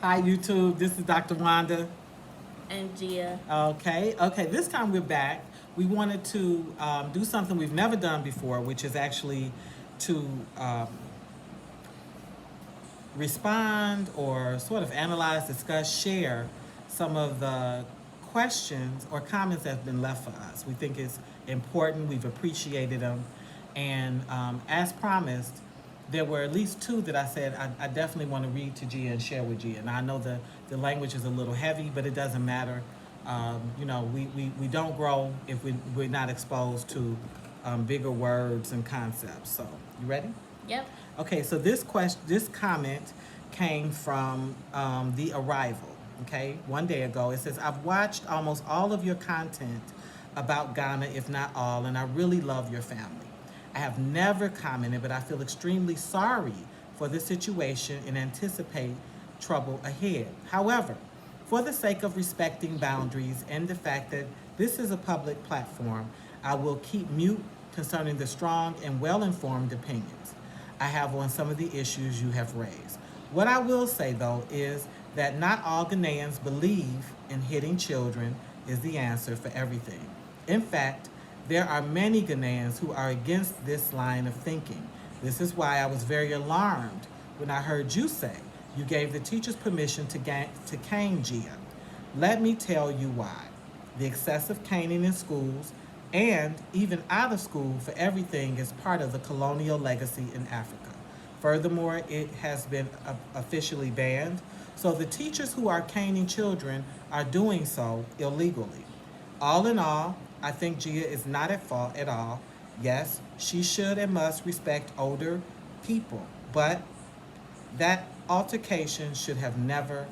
Hi, YouTube. This is Dr. Wanda. And Gia. Okay. This time we're back. We wanted to do something we've never done before, which is actually to respond or sort of analyze, discuss, share some of the questions or comments that have been left for us. We think it's important. We've appreciated them. And as promised, there were at least two that I said I definitely want to read to Gia and share with Gia. And I know the language is a little heavy, but it doesn't matter. We don't grow if we're not exposed to bigger words and concepts. So, you ready? Yep. Okay, so this comment came from the Arrival. Okay, one day ago. It says, "I've watched almost all of your content about Ghana, if not all, and I really love your family. I have never commented, but I feel extremely sorry for the situation and anticipate trouble ahead. However, for the sake of respecting boundaries and the fact that this is a public platform, I will keep mute concerning the strong and well informed opinions I have on some of the issues you have raised. What I will say, though, is that not all Ghanaians believe in hitting children is the answer for everything. In fact, there are many Ghanaians who are against this line of thinking. This is why I was very alarmed when I heard you say you gave the teachers permission to cane Gia. Let me tell you why. The excessive caning in schools and even out of school for everything is part of the colonial legacy in Africa. Furthermore, it has been officially banned, so the teachers who are caning children are doing so illegally. All in all, I think Gia is not at fault at all. Yes, she should and must respect older people, but that altercation should have never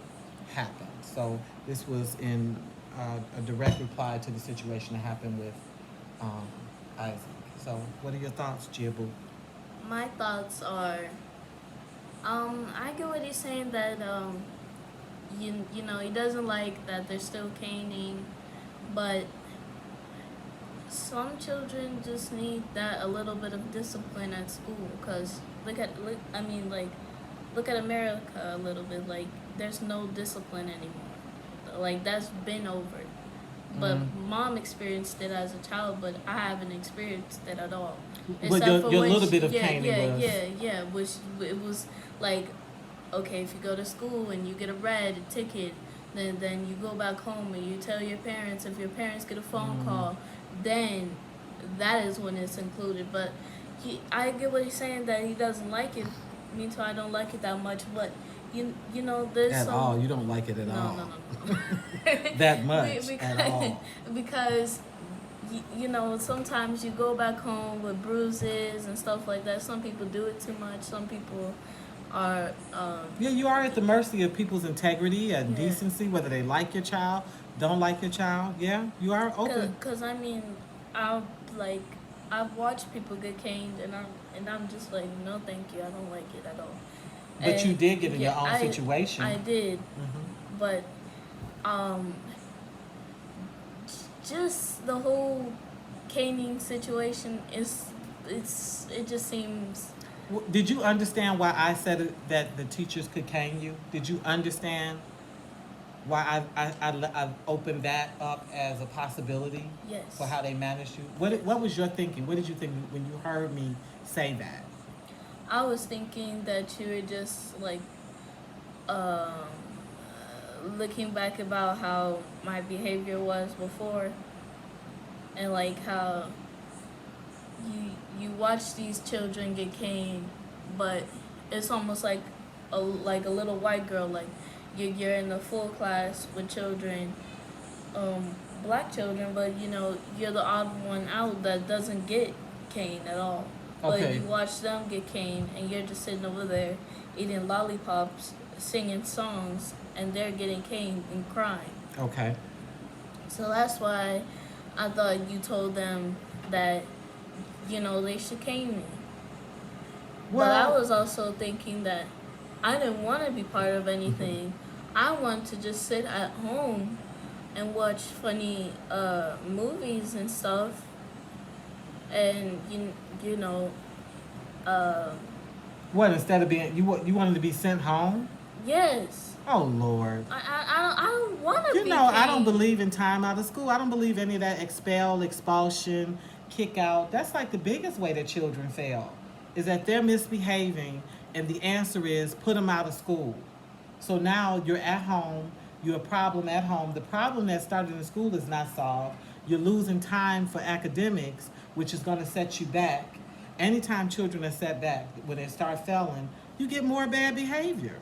happened. So this was in a direct reply to the situation that happened with um, Isaac. So what are your thoughts, Jibu? My thoughts are, I get what he's saying that he doesn't like that they're still caning, but some children just need that a little bit of discipline at school. Cause look at America a little bit. Like there's no discipline anymore. Like that's been over. But mom experienced it as a child, but I haven't experienced it at all. But Except for your when little bit of caning was which it was like, okay, if you go to school and you get a red ticket, then you go back home and you tell your parents. If your parents get a phone call, then that is when it's included. But I get what he's saying that he doesn't like it. Me too. I don't like it that much, but there's at some. all. You don't like it at No, all. no, no, no. That much because, at all. because sometimes you go back home with bruises and stuff like that. Some people do it too much. Some people are Yeah, you are at the mercy of people's integrity and yeah. decency, whether they like your child, don't like your child. Yeah, you are open. Cause I mean, I've like I've watched people get caned, and I'm just like, no, thank you. I don't like it at all. But you And did get in your yeah, own situation. I did, Hmm. but um, just the whole caning situation it just seems. Did you understand why I said that the teachers could cane you? Did you understand why I opened that up as a possibility Yes. for how they managed you? What was your thinking? What did you think when you heard me say that? I was thinking that you were just like um, looking back about how my behavior was before, and like how you watch these children get caned, but it's almost like a little white girl. Like you're in the full class with children, black children, but you're the odd one out that doesn't get caned at all. But Okay. you watch them get caned, and you're just sitting over there eating lollipops, singing songs, and they're getting caned and crying. Okay. So that's why I thought you told them that they should cane me. But I Well, was also thinking that I didn't want to be part of anything. I want to just sit at home and watch funny movies and stuff, and you know, uh, what instead of being you wanted to be sent home? Yes. Oh, Lord. I don't want to You be know, I don't caned. believe in time out of school. I don't believe any of that expel, expulsion, kick out. That's like the biggest way that children fail, is that they're misbehaving, and the answer is put them out of school. So now you're at home, you're a problem at home. The problem that started in school is not solved. You're losing time for academics, which is going to set you back. Anytime children are set back, when they start failing, you get more bad behavior.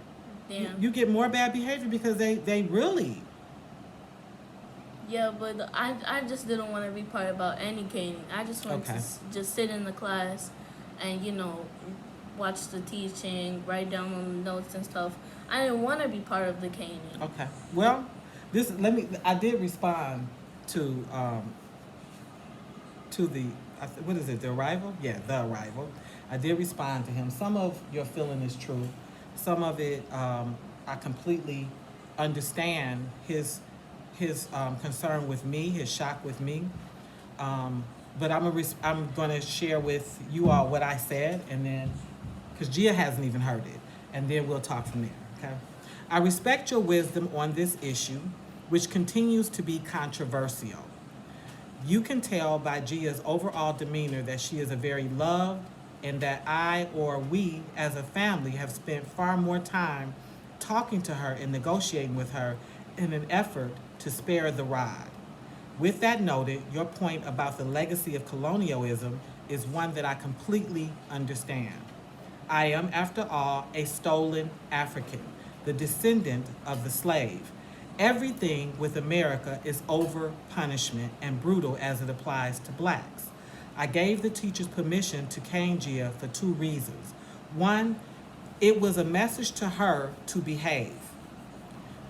You, Damn. you get more bad behavior because they really. Yeah, but I just didn't want to be part about any caning. I just wanted to Okay. just sit in the class and, watch the teaching, write down on the notes and stuff. I didn't want to be part of the caning. Okay. Well, this let me. I did respond to to the what is it? The arrival? Yeah, the arrival. I did respond to him. Some of your feeling is true. Some of it, I completely understand his concern with me, his shock with me. But I'm gonna share with you all what I said, and then because Gia hasn't even heard it, and then we'll talk from there. Okay. I respect your wisdom on this issue, which continues to be controversial. You can tell by Gia's overall demeanor that she is a very loved, and that I or we as a family have spent far more time talking to her and negotiating with her in an effort to spare the rod. With that noted, your point about the legacy of colonialism is one that I completely understand. I am, after all, a stolen African, the descendant of the slave. Everything with America is over punishment and brutal as it applies to blacks. I gave the teachers permission to cane Gia for two reasons. One, it was a message to her to behave.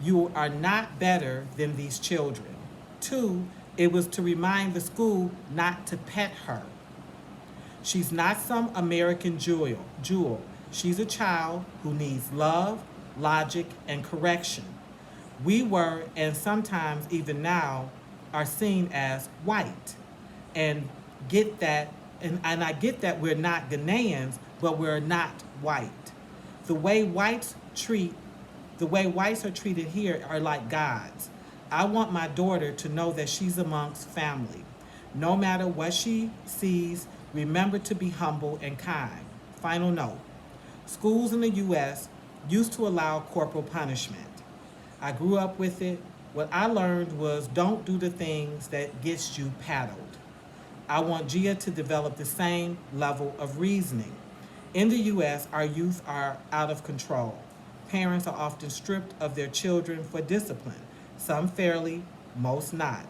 You are not better than these children. Two, it was to remind the school not to pet her. She's not some American jewel. She's a child who needs love, logic, and correction. We were, and sometimes even now, are seen as white. And get that, and I get that we're not Ghanaians, but we're not white. The way whites treat, the way whites are treated here are like gods. I want my daughter to know that she's amongst family. No matter what she sees, remember to be humble and kind. Final note. Schools in the U.S. used to allow corporal punishment. I grew up with it. What I learned was don't do the things that gets you paddled. I want Gia to develop the same level of reasoning. In the U.S., our youth are out of control. Parents are often stripped of their children for discipline, some fairly, most not.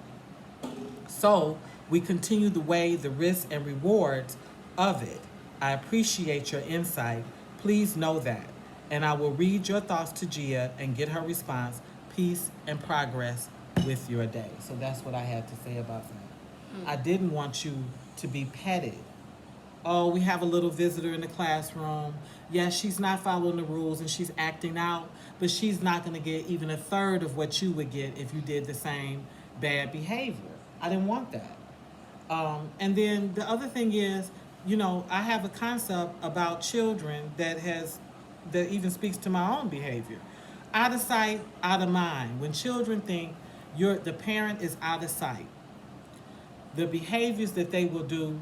So we continue to weigh the risks and rewards of it. I appreciate your insight. Please know that. And I will read your thoughts to Gia and get her response. Peace and progress with your day. So that's what I had to say about that. I didn't want you to be petted. Oh, we have a little visitor in the classroom. Yes, she's not following the rules and she's acting out, but she's not going to get even a third of what you would get if you did the same bad behavior. I didn't want that. And then the other thing is, I have a concept about children that even speaks to my own behavior. Out of sight, out of mind. When children think the parent is out of sight, the behaviors that they will do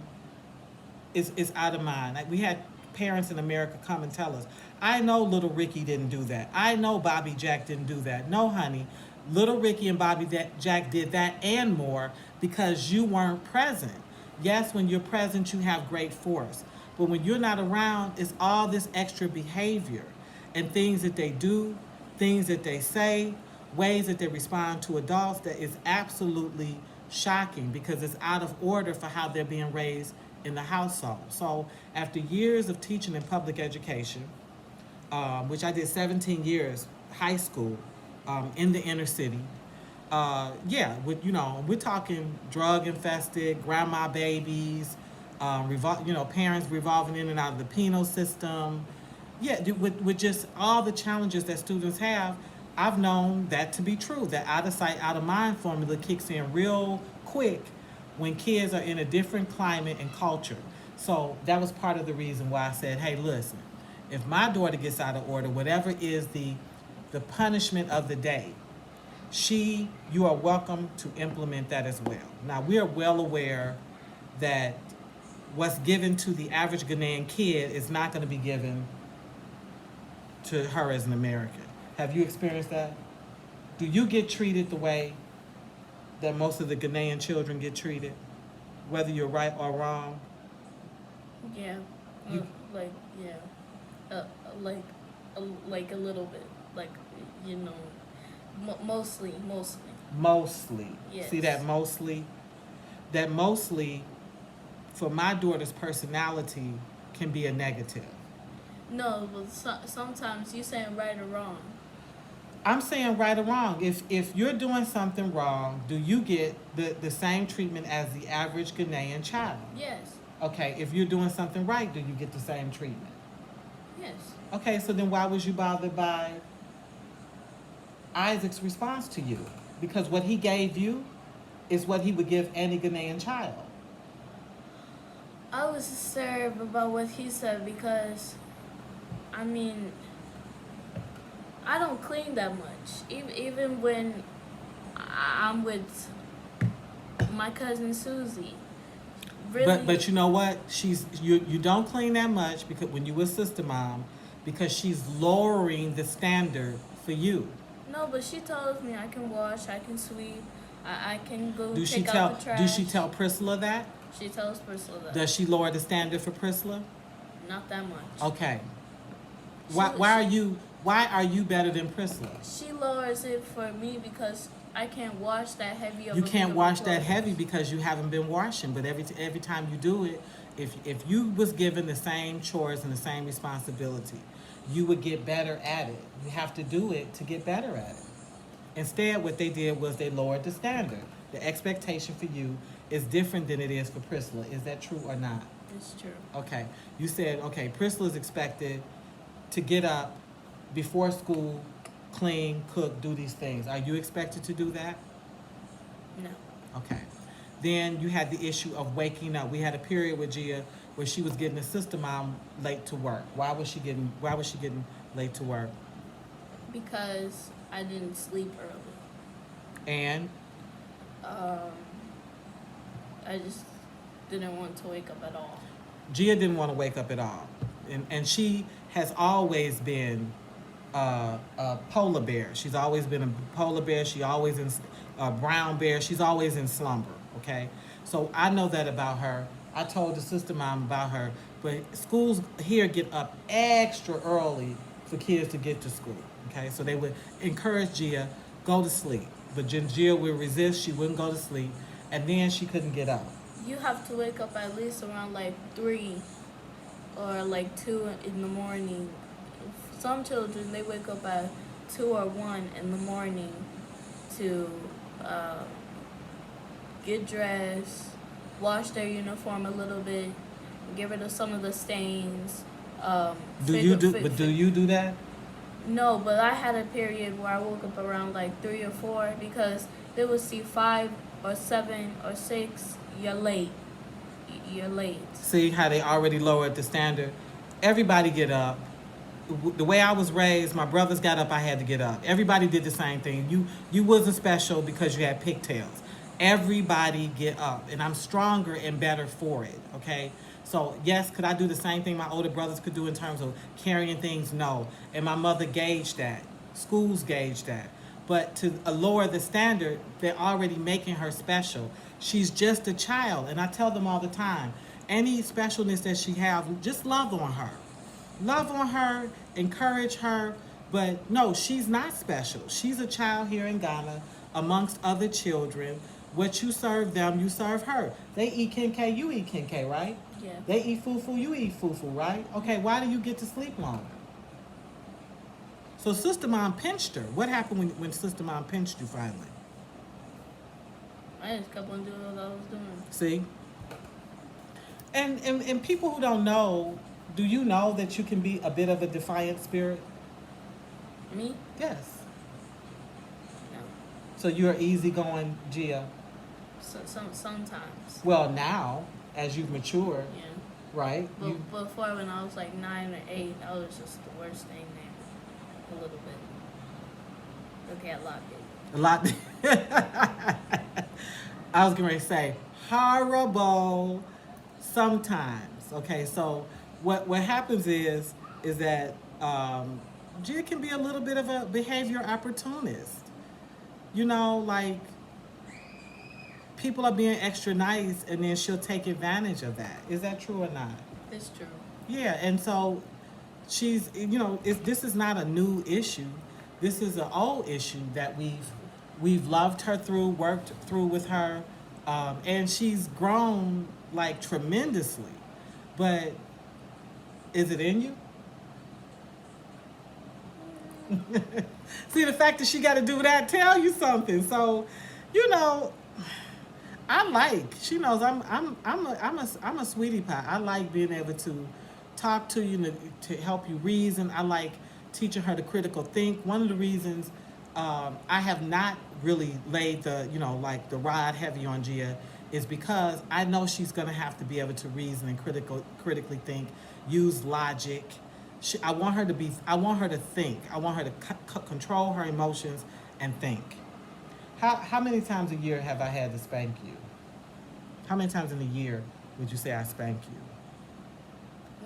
is out of mind. Like we had parents in America come and tell us, I know little Ricky didn't do that. I know Bobby Jack didn't do that. No, honey, little Ricky and Bobby Jack did that and more because you weren't present. Yes, when you're present, you have great force. But when you're not around, it's all this extra behavior and things that they do, things that they say, ways that they respond to adults that is absolutely shocking because it's out of order for how they're being raised in the household. So after years of teaching in public education, which I did 17 years, high school, in the inner city, we're talking drug infested, grandma babies, parents revolving in and out of the penal system. Yeah, with just all the challenges that students have, I've known that to be true. That out of sight, out of mind formula kicks in real quick when kids are in a different climate and culture. So that was part of the reason why I said, hey, listen, if my daughter gets out of order, whatever is the the punishment of the day, you are welcome to implement that as well. Now, we are well aware that what's given to the average Ghanaian kid is not going to be given to her as an American. Have you experienced that? Do you get treated the way that most of the Ghanaian children get treated, whether you're right or wrong? Yeah. You- Like, yeah. Uh, like, like a little bit. Like, you know, mostly. Mostly. Yes. See that mostly? That mostly, for my daughter's personality, can be a negative. No, but sometimes you saying right or wrong. I'm saying right or wrong. If you're doing something wrong, do you get the same treatment as the average Ghanaian child? Yes. Okay, if you're doing something right, do you get the same treatment? Yes. Okay, so then why was you bothered by Isaac's response to you? Because what he gave you is what he would give any Ghanaian child. I was disturbed about what he said because, I mean, I don't clean that much. Even when I'm with my cousin Susie. Really? But you know what? You don't clean that much because when you were sister mom, because she's lowering the standard for you. No, but she tells me I can wash, I can sweep, I can go Do she take tell out the trash. Do she tell Priscilla that? She tells Priscilla that. Does she lower the standard for Priscilla? Not that much. Okay. Why are you better than Priscilla? She lowers it for me because I can't wash that heavy of You a can't big of wash a that clothes. heavy because you haven't been washing. But every time you do it, if you was given the same chores and the same responsibility, you would get better at it. You have to do it to get better at it. Instead, what they did was they lowered the standard. The expectation for you is different than it is for Priscilla. Is that true or not? It's true. Okay. You said, okay, Priscilla's expected to get up before school, clean, cook, do these things. Are you expected to do that? No. Okay. Then you had the issue of waking up. We had a period with Gia where she was getting a sister mom late to work. Why was she getting late to work? Because I didn't sleep early. And I just didn't want to wake up at all. Gia didn't want to wake up at all. And she has always been a polar bear. She's always been a polar bear. She always in a brown bear. She's always in slumber. Okay, so I know that about her. I told the sister mom about her. But schools here get up extra early for kids to get to school. Okay, so they would encourage Gia, go to sleep. But Gia would resist. She wouldn't go to sleep, and then she couldn't get up. You have to wake up at least around like 3 or like 2 in the morning. Some children, they wake up at 2 or 1 in the morning to get dressed, wash their uniform a little bit, get rid of some of the stains. Do you do that? No, but I had a period where I woke up around like 3 or 4 because they would see 5 or 7 or 6. You're late. You're late. See how they already lowered the standard? Everybody get up. The way I was raised, my brothers got up, I had to get up. Everybody did the same thing. You wasn't special because you had pigtails. Everybody get up. And I'm stronger and better for it, okay? So, yes, could I do the same thing my older brothers could do in terms of carrying things? No. And my mother gauged that. Schools gauged that. But to lower the standard, they're already making her special. She's just a child. And I tell them all the time, any specialness that she has, just love on her. Love on her, encourage her. But no, she's not special. She's a child here in Ghana amongst other children. What you serve them, you serve her. They eat kenke, you eat kenke, right? Yeah. They eat fufu, you eat fufu, right? Okay, why do you get to sleep longer? So Sister Mom pinched her. What happened when Sister Mom pinched you finally? I just kept on doing what I was doing. See? And people who don't know, do you know that you can be a bit of a defiant spirit? Me? Yes. No. So you're easygoing, Gia. Sometimes. Well, now, as you've matured, Yeah. right? But before, when I was like 9 or 8, I was just the worst thing there. A little bit. Okay, I locked it. A lot. I was going to say horrible sometimes. Okay, so what happens is that Gia can be a little bit of a behavior opportunist. You know, like people are being extra nice, and then she'll take advantage of that. Is that true or not? It's true. Yeah, and so she's, this is not a new issue. This is an old issue that we've loved her through, worked through with her, and she's grown like tremendously. But is it in you? See, the fact that she got to do that tell you something. So, you know, she knows I'm a sweetie pie. I like being able to talk to you to help you reason. I like teaching her to critical think. One of the reasons I have not really laid like the rod heavy on Gia is because I know she's gonna have to be able to reason and critically think, use logic. I want her to think. I want her to control her emotions and think. How many times a year have I had to spank you? How many times in a year would you say I spank you?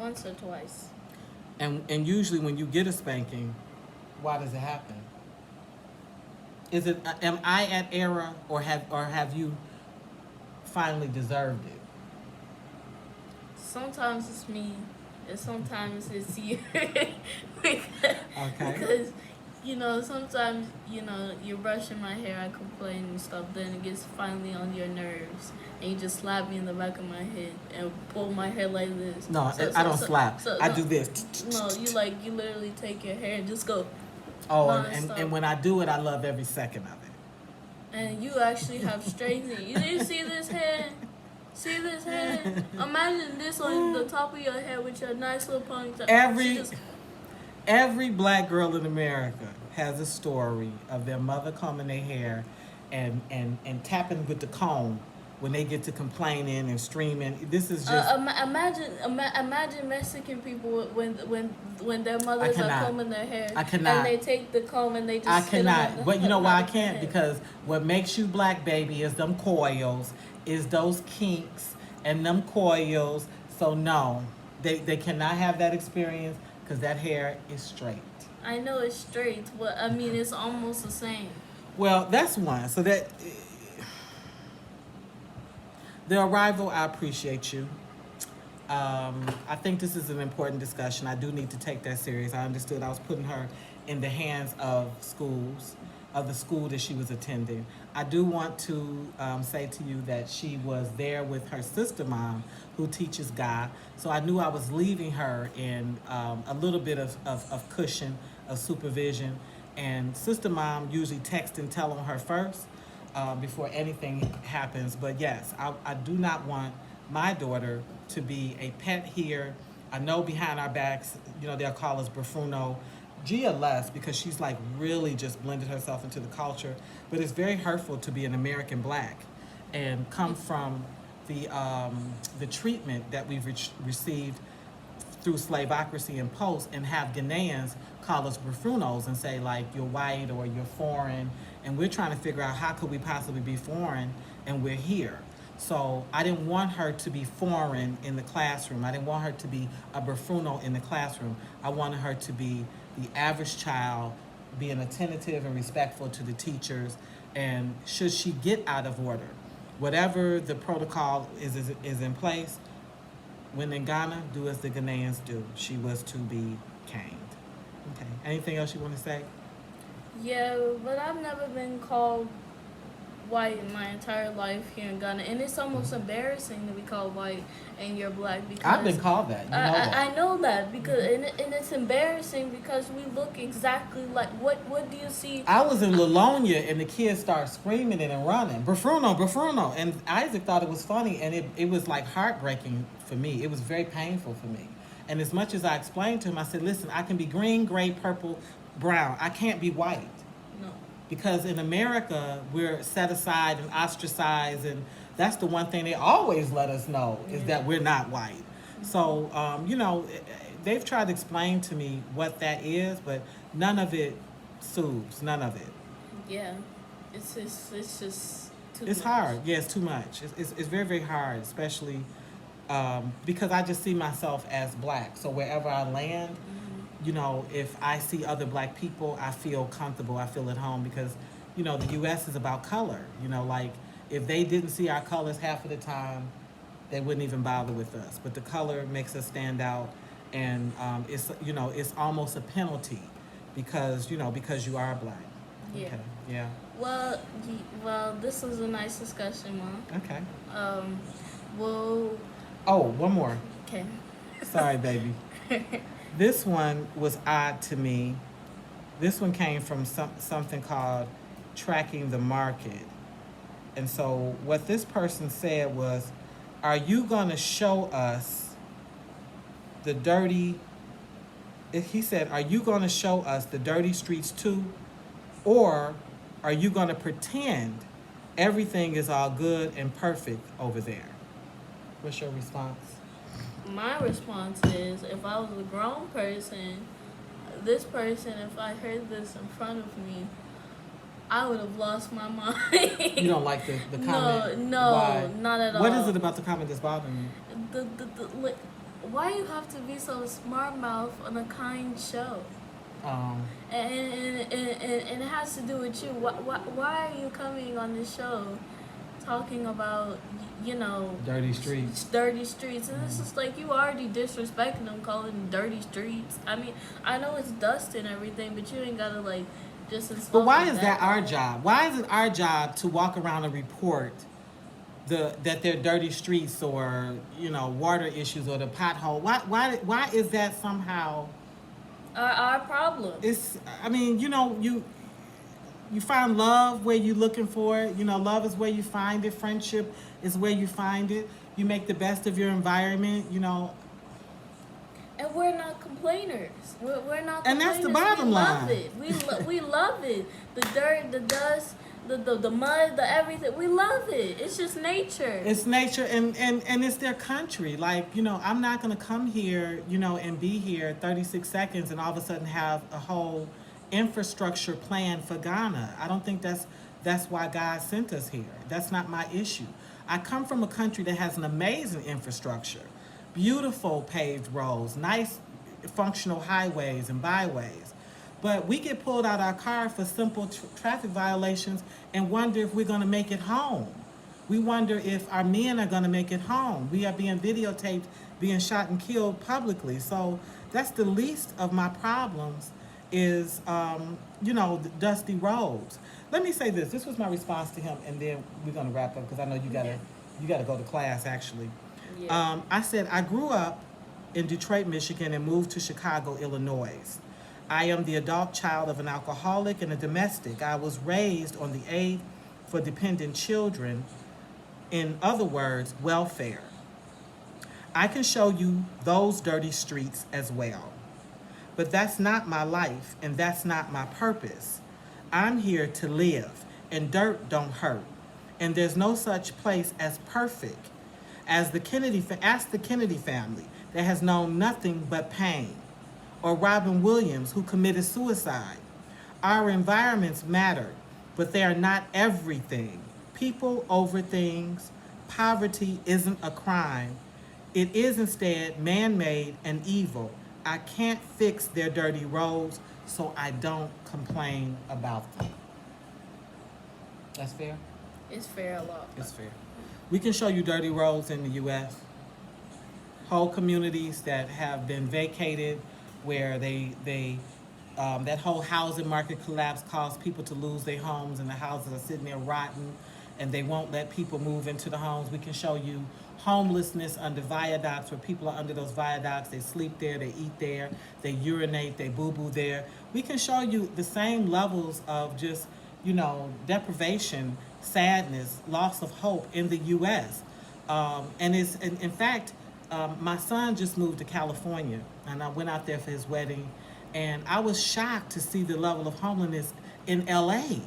Once or twice. And usually when you get a spanking, why does it happen? Is it am I at error, or have you finally deserved it? Sometimes it's me, and sometimes it's you. Okay. Because, sometimes, you're brushing my hair, I complain and stuff, then it gets finally on your nerves, and you just slap me in the back of my head and pull my hair like this. No, I don't slap. I do this. No, you literally take your hair and just go. Oh, and when I do it, I love every second of it. And you actually have straight hair. You didn't see this hair? See this hair? Imagine this on the top of your head with your nice little ponytail. Every black girl in America has a story of their mother combing their hair and tapping with the comb when they get to complaining and streaming. This is just imagine Mexican people when their mothers are combing their hair. I cannot. And they take the comb and they just. I cannot. But you know why I can't? Because what makes you black, baby, is them coils, is those kinks and them coils. So no, they cannot have that experience because that hair is straight. I know it's straight, but I mean it's almost the same. Well, that's one. So that. The arrival, I appreciate you. I think this is an important discussion. I do need to take that serious. I understood I was putting her in the hands of the school that she was attending. I do want to say to you that she was there with her sister mom who teaches God. So I knew I was leaving her in a little bit of cushion, of supervision. And sister mom usually texts and tell on her first. Before anything happens. But yes, I do not want my daughter to be a pet here. I know behind our backs, they'll call us Bruno. Gia less because she's like really just blended herself into the culture. But it's very hurtful to be an American black and come from the treatment that we've received through slaveocracy and post, and have Ghanaians call us Brunos and say like you're white or you're foreign, and we're trying to figure out how could we possibly be foreign and we're here. So I didn't want her to be foreign in the classroom. I didn't want her to be a Bruno in the classroom. I wanted her to be the average child, being attentive and respectful to the teachers, and should she get out of order, whatever the protocol is in place, when in Ghana, do as the Ghanaians do. She was to be caned. Okay. Anything else you want to say? Yeah, but I've never been called white in my entire life here in Ghana, and it's almost embarrassing to be called white and you're black because I've been called that. I know that because and it's embarrassing because we look exactly like what do you see? I was in Lilonia and the kids start screaming and running, Bruno, and Isaac thought it was funny, and it was like heartbreaking for me. It was very painful for me. And as much as I explained to him, I said, listen, I can be green, gray, purple, brown. I can't be white. No. Because in America, we're set aside and ostracized, and that's the one thing they always let us know is that we're not white. So, they've tried to explain to me what that is, but none of it soothes, none of it. Yeah, it's just too It's much. hard. Yeah, it's too much. It's very, very hard, especially because I just see myself as black. So wherever I land, Hmm. you know, if I see other black people, I feel comfortable. I feel at home because, you know, the U.S. is about color. You know, like if they didn't see our colors half of the time, they wouldn't even bother with us. But the color makes us stand out, and it's you know it's almost a penalty because you know because you are black. Yeah. Okay. Yeah. Well, this was a nice discussion, Mom. Okay. Um, well, Oh, one more. okay. Sorry, baby. This one was odd to me. This one came from something called tracking the market. And so what this person said was, are you going to show us the dirty, he said, are you going to show us the dirty streets too? Or are you going to pretend everything is all good and perfect over there? What's your response? My response is, if I was a grown person, this person, if I heard this in front of me, I would have lost my You mind. don't like the No, comment? Why? no, not at What is all. it about the comment that's bothering you? Like, why you have to be so smart mouth on a kind show? Um, And it has to do with you. Why are you coming on this show talking about, you know, dirty streets. dirty streets? And it's just like, you already disrespecting them, calling them dirty streets. I mean, I know it's dust and everything, but you ain't gotta, like, just insult But why them is that our bad. job? Why is it our job to walk around and report that they're dirty streets or you know water issues or the pothole? Why is that somehow? Our problem. It's I mean you know you find love where you're looking for it. You know love is where you find it. Friendship is where you find it. You make the best of your environment. You know, And we're not complainers. We're not and that's complainers. the bottom We love line. it. We love it. The dirt, the dust, the mud, the everything. We love it. It's just nature. It's nature and it's their country. Like, you know, I'm not gonna come here, you know, and be here 36 seconds and all of a sudden have a whole infrastructure plan for Ghana. I don't think that's why God sent us here. That's not my issue. I come from a country that has an amazing infrastructure. Beautiful paved roads, nice functional highways and byways. But we get pulled out our car for simple traffic violations and wonder if we're going to make it home. We wonder if our men are going to make it home. We are being videotaped, being shot and killed publicly. So that's the least of my problems is, you know, the dusty roads. Let me say this. This was my response to him, and then we're going to wrap up because I know Yeah. you gotta go to class actually. Yeah. I said I grew up in Detroit, Michigan, and moved to Chicago, Illinois. I am the adult child of an alcoholic and a domestic. I was raised on the aid for dependent children, in other words, welfare. I can show you those dirty streets as well. But that's not my life and that's not my purpose. I'm here to live, and dirt don't hurt. And there's no such place as perfect as ask the Kennedy family that has known nothing but pain, or Robin Williams who committed suicide. Our environments matter, but they are not everything. People over things. Poverty isn't a crime. It is instead man-made and evil. I can't fix their dirty roads, so I don't complain about them. That's fair? It's fair a lot. It's fair. We can show you dirty roads in the U.S. Whole communities that have been vacated, where they that whole housing market collapse caused people to lose their homes, and the houses are sitting there rotten, and they won't let people move into the homes. We can show you homelessness under viaducts, where people are under those viaducts. They sleep there, they eat there, they urinate, they boo-boo there. We can show you the same levels of just, you know, deprivation, sadness, loss of hope in the U.S. And it's, in fact, my son just moved to California, and I went out there for his wedding, and I was shocked to see the level of homelessness in L.A.,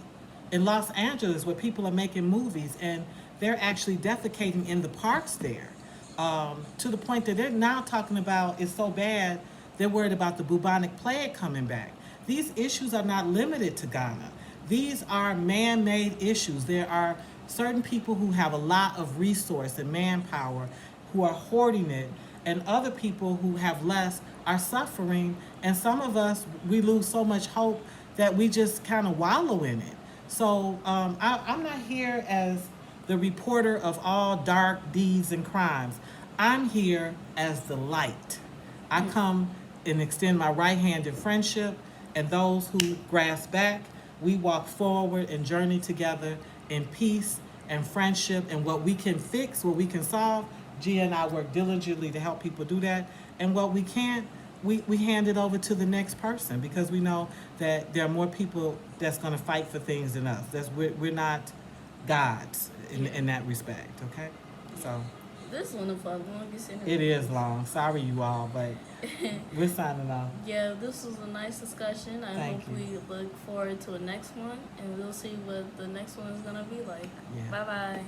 in Los Angeles, where people are making movies, and they're actually defecating in the parks there, to the point that they're now talking about it's so bad, they're worried about the bubonic plague coming back. These issues are not limited to Ghana. these are man-made issues. There are certain people who have a lot of resource and manpower who are hoarding it, and other people who have less are suffering. And some of us, we lose so much hope that we just kind of wallow in it. So I'm not here as the reporter of all dark deeds and crimes. I'm here as the light. I come and extend my right hand in friendship, and those who grasp back, we walk forward and journey together in peace and friendship. And what we can fix, what we can solve, Gia and I work diligently to help people do that. And what we can't, we hand it over to the next person, because we know that there are more people that's going to fight for things than us. We're not gods in that respect, okay? So This one of our longest interviews. it is long. Sorry, you all, but we're signing off. Yeah, this was a nice discussion. I Thank hope you. we look forward to a next one, and we'll see what the next one is gonna be like. Yeah. Bye bye.